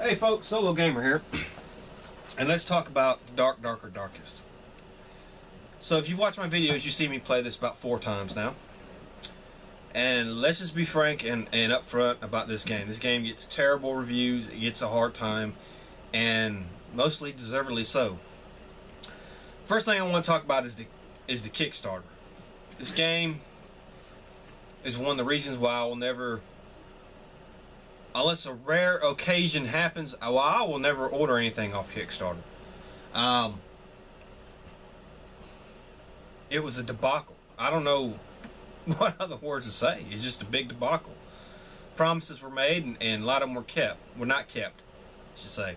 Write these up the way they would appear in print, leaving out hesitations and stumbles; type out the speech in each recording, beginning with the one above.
Hey folks, SoloGamer here, and let's talk about Dark, Darker, Darkest. So if you've watched my videos, you see me play this about 4 times now. And let's just be frank and upfront about this game. This game gets terrible reviews, it gets a hard time, and mostly deservedly so. First thing I want to talk about is the Kickstarter. This game is one of the reasons why I will never, unless a rare occasion happens, I will never order anything off Kickstarter. It was a debacle. I don't know what other words to say. It's just a big debacle. Promises were made and a lot of them were not kept, I should say.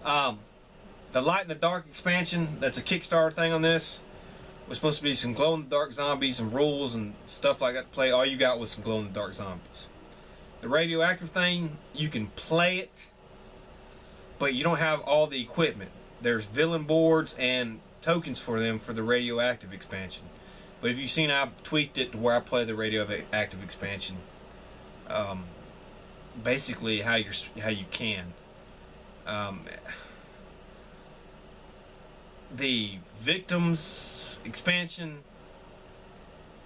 The Light in the Dark expansion, that's a Kickstarter thing on this, was supposed to be some glow-in-the-dark zombies and rules and stuff like that to play. All you got was some glow-in-the-dark zombies. The radioactive thing, you can play it, but you don't have all the equipment. There's villain boards and tokens for them for the radioactive expansion. But if you've seen, I've tweaked it to where I play the radioactive expansion. Basically, how you can. The victims expansion,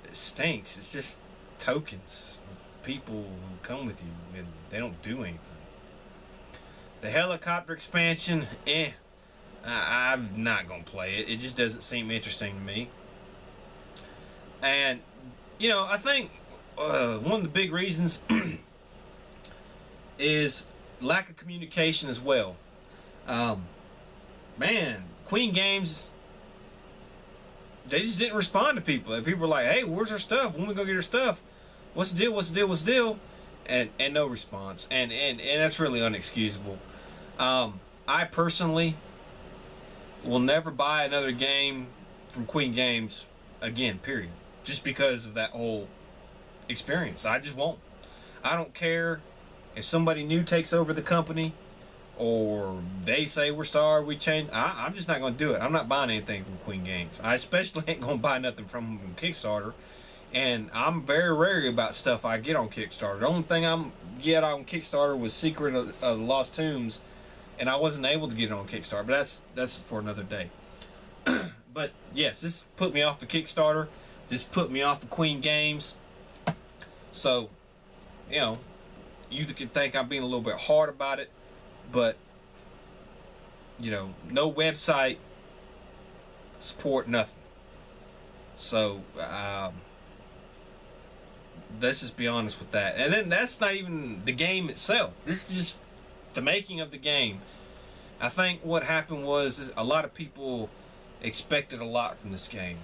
it stinks. It's just tokens of people who come with you and they don't do anything. The helicopter expansion, I'm not gonna play it. It just doesn't seem interesting to me. And you know, I think one of the big reasons is lack of communication as well. Man, Queen Games, they just didn't respond to people. And people were like, hey, where's our stuff? When we go get our stuff? What's the deal? What's the deal? What's the deal? And no response. And that's really unexcusable. I personally will never buy another game from Queen Games again, period. Just because of that whole experience. I just won't. I don't care if somebody new takes over the company or they say we're sorry, we changed. I'm just not going to do it. I'm not buying anything from Queen Games. I especially ain't going to buy nothing from Kickstarter. And I'm very wary about stuff I get on Kickstarter. The only thing I get on Kickstarter was Secret of the Lost Tombs, and I wasn't able to get it on Kickstarter. But that's for another day. But yes, this put me off the Kickstarter. This put me off the Queen Games. So, you know, you can think I'm being a little bit hard about it, but you know, no website support, nothing. So let's just be honest with that. And then that's not even the game itself. This is just the making of the game. I think what happened was a lot of people expected a lot from this game.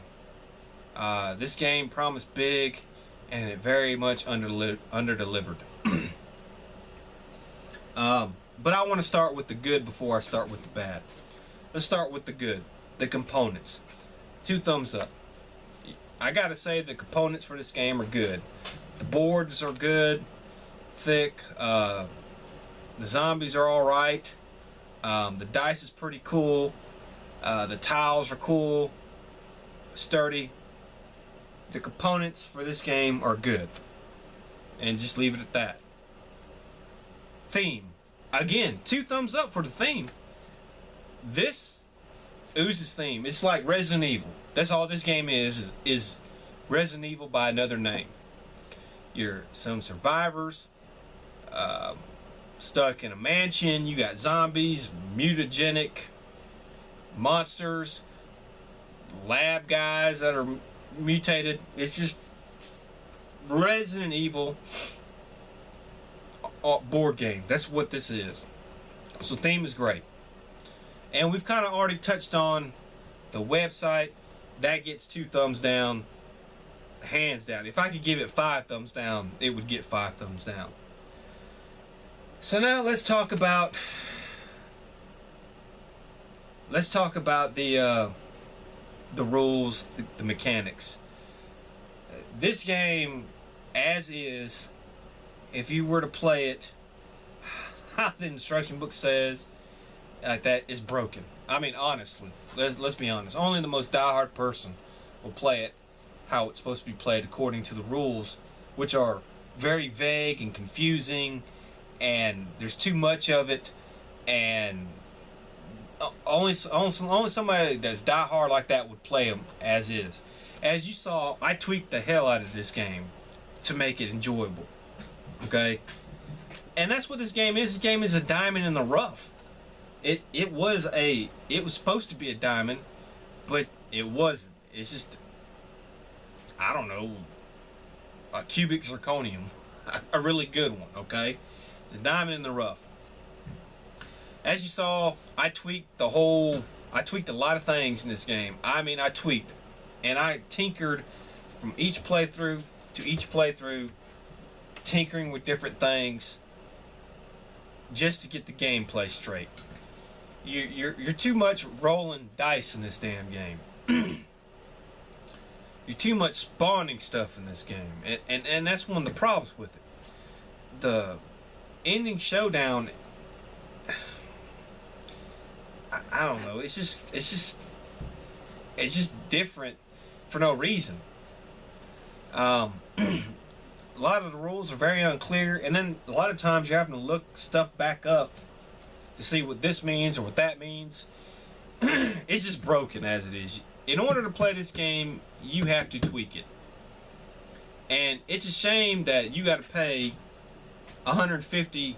This game promised big, and it very much under-delivered. But I want to start with the good before I start with the bad. Let's start with the good. The components. 2 thumbs up. I gotta say the components for this game are good. The boards are good, thick. The zombies are alright. The dice is pretty cool. The tiles are cool, sturdy. The components for this game are good. And just leave it at that. Theme. Again, 2 thumbs up for the theme. This oozes theme. It's like Resident Evil. That's all this game is Resident Evil by another name. You're some survivors stuck in a mansion. You got zombies, mutagenic monsters, lab guys that are mutated. It's just Resident Evil board game. That's what this is. So theme is great. And we've kind of already touched on the website. That gets 2 thumbs down, hands down. If I could give it 5 thumbs down, it would get 5 thumbs down. So now let's talk about the rules, the mechanics. This game, as is, if you were to play it how the instruction book says, like that, is broken. I mean, honestly, let's be honest. Only the most diehard person will play it how it's supposed to be played according to the rules, which are very vague and confusing, and there's too much of it. and only somebody that's die hard like that would play them as is. As you saw, I tweaked the hell out of this game to make it enjoyable. Okay, and that's what this game is. This game is a diamond in the rough. It was supposed to be a diamond, but it wasn't. It's just, I don't know, a cubic zirconium, a really good one. Okay, it's a diamond in the rough. As you saw, I tweaked a lot of things in this game. I mean, I tweaked, and I tinkered from each playthrough to each playthrough, tinkering with different things just to get the gameplay straight. You're too much rolling dice in this damn game. You're too much spawning stuff in this game, and that's one of the problems with it. The ending showdown, I don't know. It's just different for no reason. A lot of the rules are very unclear, and then a lot of times you're having to look stuff back up to see what this means or what that means. It's just broken as it is. In order to play this game, you have to tweak it, and it's a shame that you got to pay $150,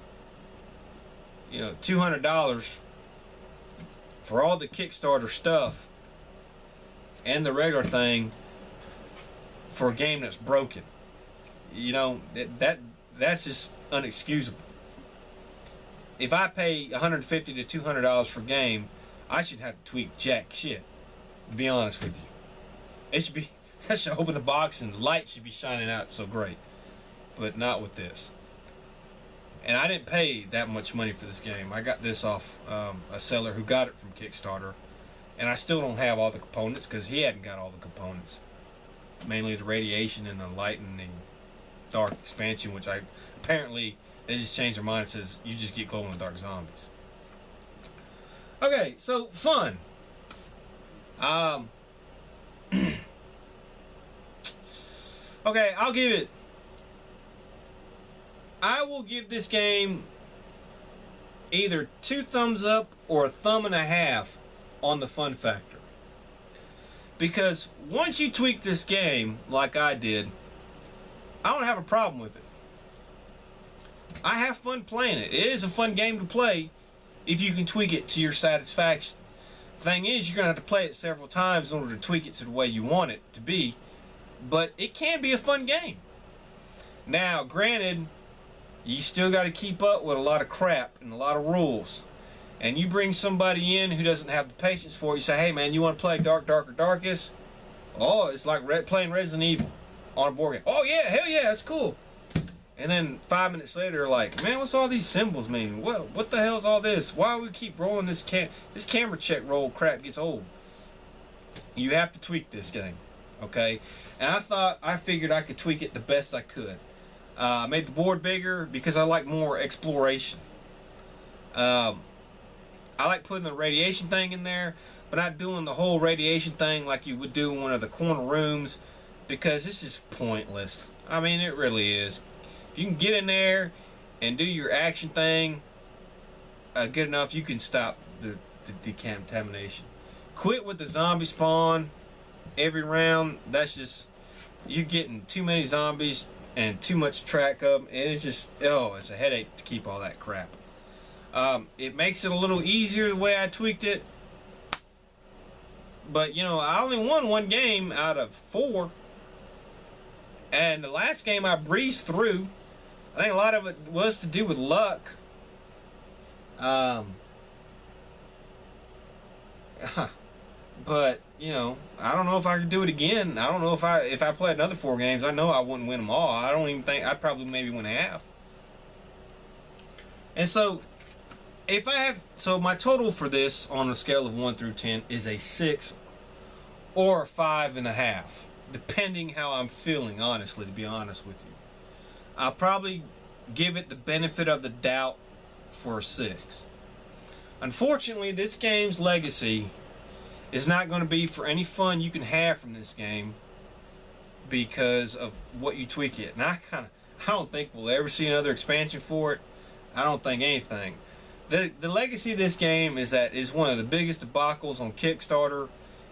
$200 for all the Kickstarter stuff and the regular thing for a game that's broken. That's just unexcusable. If I pay $150 to $200 for a game, I should have to tweak jack shit, to be honest with you. I should open the box and the light should be shining out so great, but not with this. And I didn't pay that much money for this game. I got this off a seller who got it from Kickstarter, and I still don't have all the components because he hadn't got all the components. Mainly the radiation and the light and the dark expansion, which apparently they just changed their mind and says you just get glow in the dark zombies. Okay, so fun. Okay, I will give this game either 2 thumbs up or a thumb and a half on the fun factor. Because once you tweak this game like I did, I don't have a problem with it. I have fun playing it. It is a fun game to play if you can tweak it to your satisfaction. The thing is, you're going to have to play it several times in order to tweak it to the way you want it to be. But it can be a fun game. Now, granted, you still got to keep up with a lot of crap and a lot of rules. And you bring somebody in who doesn't have the patience for it. You say, hey man, you want to play Darker Darkest? Oh, it's like playing Resident Evil on a board game. Oh yeah, hell yeah, that's cool. And then 5 minutes later, they're like, man, what's all these symbols mean? What the hell's all this? Why do we keep rolling this camera check roll crap gets old? You have to tweak this game, okay? And I figured I could tweak it the best I could. I made the board bigger because I like more exploration. I like putting the radiation thing in there, but not doing the whole radiation thing like you would do in one of the corner rooms, because this is pointless. I mean, it really is. If you can get in there and do your action thing good enough, you can stop the decontamination. Quit with the zombie spawn every round. That's just, you're getting too many zombies and too much track of them, and it's just, it's a headache to keep all that crap. It makes it a little easier the way I tweaked it, but I only won 1 game out of 4, and the last game I breezed through. I think a lot of it was to do with luck. But I don't know if I could do it again. I don't know if I played another 4 games, I know I wouldn't win them all. I don't even think I'd probably maybe win half. And so my total for this on a scale of 1 through 10 is a 6 or a 5.5, depending how I'm feeling, honestly, to be honest with you. I'll probably give it the benefit of the doubt for a 6. Unfortunately, this game's legacy is not going to be for any fun you can have from this game because of what you tweak it. And I don't think we'll ever see another expansion for it. I don't think anything. The legacy of this game is that it's one of the biggest debacles on Kickstarter,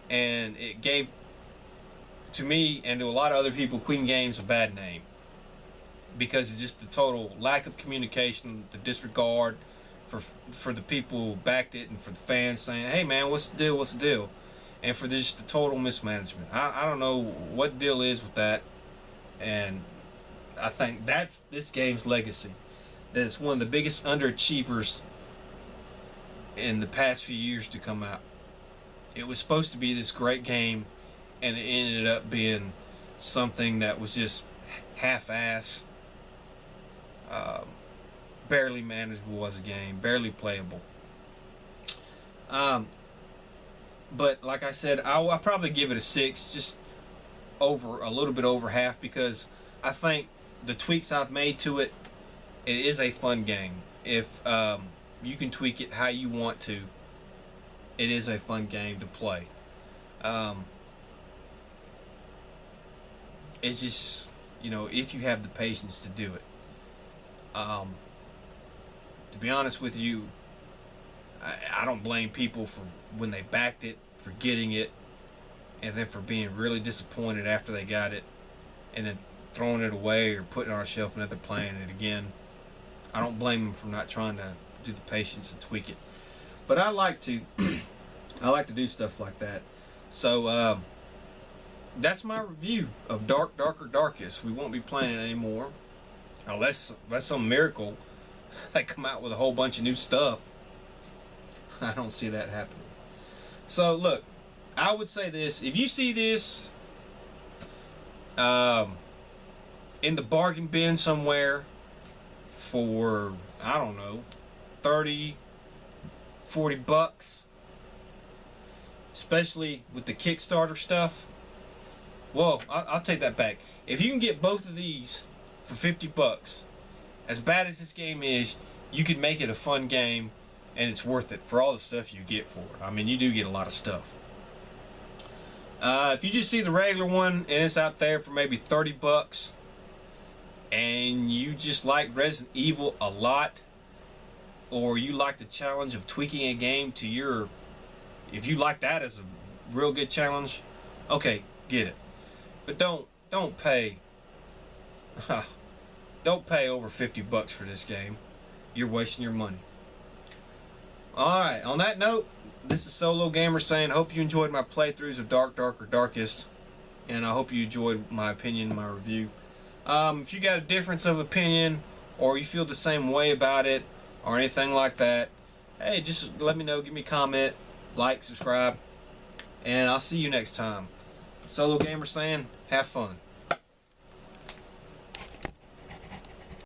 and it gave, to me and to a lot of other people, Queen Games a bad name because it's just the total lack of communication, the disregard for the people who backed it, and for the fans saying, "Hey man, what's the deal? What's the deal?" And for just the total mismanagement. I don't know what the deal is with that, and I think that's this game's legacy. That it's one of the biggest underachievers in the past few years to come out. It was supposed to be this great game, and it ended up being something that was just half-ass, barely manageable as a game, barely playable. But like I said, I'll probably give it a 6, just over a little bit over half, because I think the tweaks I've made to it, it is a fun game. If you can tweak it how you want to, it is a fun game to play. It's just, you know, if you have the patience to do it. To be honest with you, I don't blame people for when they backed it, for getting it, and then for being really disappointed after they got it, and then throwing it away or putting it on a shelf and never playing it again. I don't blame them for not trying to do the patience and tweak it. But I like to I like to do stuff like that. So that's my review of Dark Darker Darkest. We won't be playing it anymore unless some miracle they come out with a whole bunch of new stuff. I don't see that happening. So look, I would say this: if you see this in the bargain bin somewhere for, I don't know, 30, 40 bucks, especially with the Kickstarter stuff, well, I'll take that back. If you can get both of these for 50 bucks, as bad as this game is, you can make it a fun game, and it's worth it for all the stuff you get for it. I mean, you do get a lot of stuff. If you just see the regular one and it's out there for maybe 30 bucks, and you just like Resident Evil a lot, or you like the challenge of tweaking a game to your, if you like that as a real good challenge, okay, get it. But don't pay don't pay over 50 bucks for this game. You're wasting your money. Alright, on that note, this is SoloGamer saying, hope you enjoyed my playthroughs of Dark Darker Darkest, and I hope you enjoyed my opinion, my review. If you got a difference of opinion, or you feel the same way about it, or anything like that, hey, just let me know, give me a comment, like, subscribe, and I'll see you next time. SoloGamer saying, have fun.